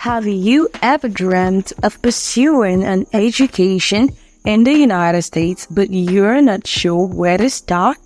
Have you ever dreamt of pursuing an education in the United States, but you're not sure where to start?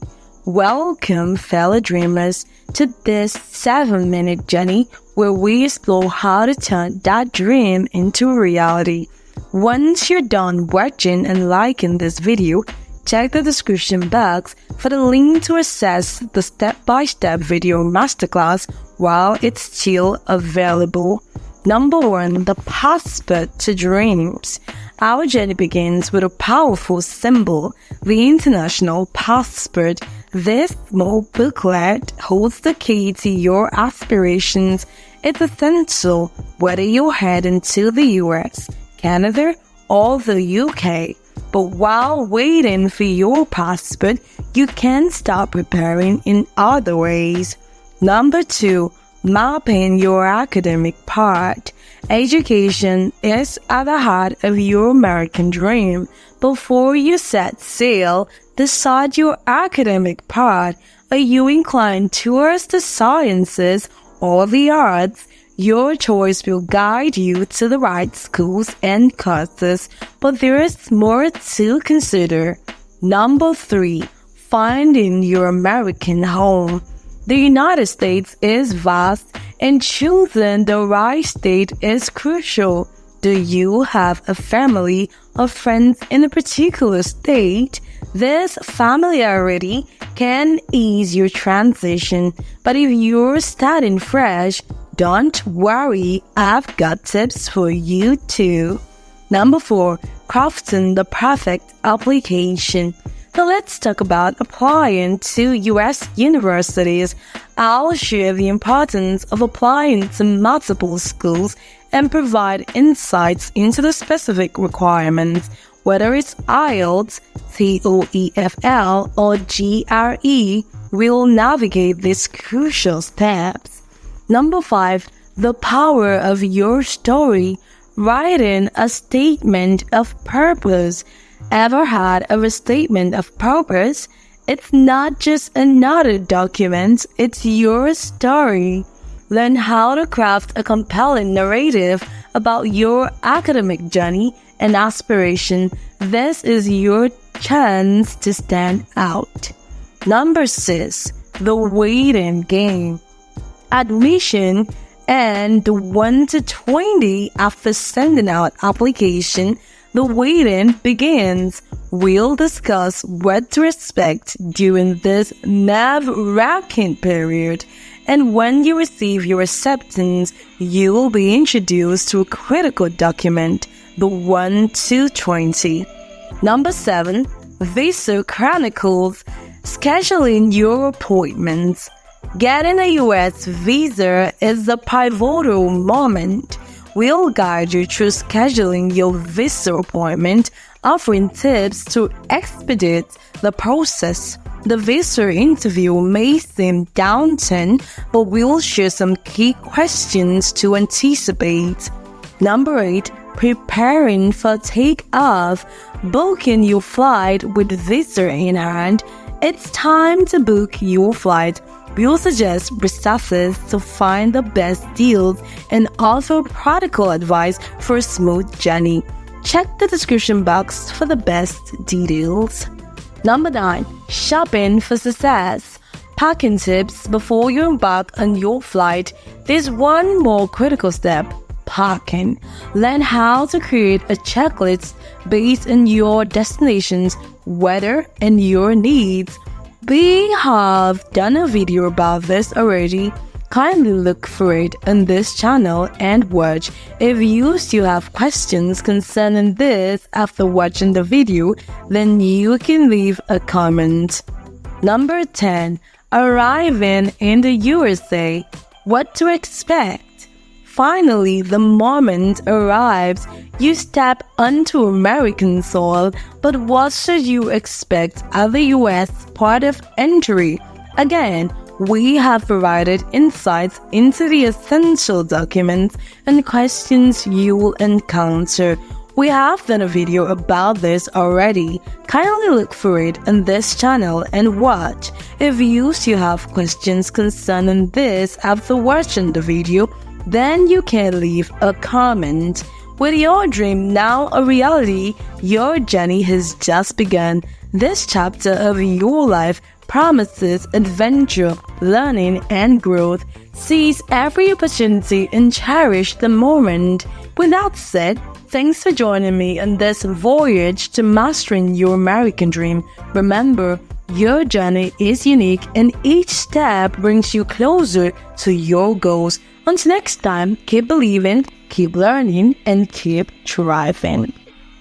Welcome, fellow dreamers, to this 7-minute journey where we explore how to turn that dream into reality. Once you're done watching and liking this video, check the description box for the link to access the step-by-step video masterclass while it's still available. Number 1. The passport to dreams. Our journey begins with a powerful symbol, the international passport. This small booklet holds the key to your aspirations. It's essential whether you're heading to the US, Canada, or the UK. But while waiting for your passport, you can start preparing in other ways. Number 2. Mapping your academic part. Education is at the heart of your American dream. Before you set sail, decide your academic part. Are you inclined towards the sciences or the arts? Your choice will guide you to the right schools and courses, but there is more to consider. Number 3. Finding your American home. The United States is vast, and choosing the right state is crucial. Do you have a family or friends in a particular state? This familiarity can ease your transition, but if you're starting fresh, don't worry, I've got tips for you too. Number 4. Crafting the perfect application. So let's talk about applying to US universities. I'll share the importance of applying to multiple schools and provide insights into the specific requirements, whether it's IELTS, TOEFL, or GRE. We'll navigate these crucial steps. Number 5. The power of your story. Writing a statement of purpose. Ever had a statement of purpose? It's not just another document, it's your story. Learn how to craft a compelling narrative about your academic journey and aspiration. This is your chance to stand out. Number 6. The waiting game. Admission and 1 to 20 after sending out application. The waiting begins. We'll discuss what to expect during this nerve-wracking period. And when you receive your acceptance, you will be introduced to a critical document, the 1 to 20. Number 7. Visa Chronicles. Scheduling your appointments. Getting a US visa is a pivotal moment. We'll guide you through scheduling your visa appointment, offering tips to expedite the process. The visa interview may seem daunting, but we'll share some key questions to anticipate. Number 8. Preparing for takeoff. Booking your flight with visa in hand. It's time to book your flight. We'll suggest resources to find the best deals and offer practical advice for a smooth journey. Check the description box for the best details. Number 9. Shopping for success. Packing tips before you embark on your flight. There's one more critical step. Packing. Learn how to create a checklist based on your destination's weather and your needs. We have done a video about this already. Kindly look for it on this channel and watch. If you still have questions concerning this after watching the video, then you can leave a comment. Number 10. Arriving in the USA. What to expect? Finally, the moment arrives. You step onto American soil, but what should you expect at the US port of entry? Again, we have provided insights into the essential documents and questions you will encounter. We have done a video about this already. Kindly look for it on this channel and watch. If you still have questions concerning this after watching the video, then you can leave a comment. With your dream now a reality, your journey has just begun. This chapter of your life promises adventure, learning, and growth. Seize every opportunity and cherish the moment. With that said, thanks for joining me on this voyage to mastering your American dream. Remember, your journey is unique and each step brings you closer to your goals. Until next time, keep believing, keep learning, and keep thriving.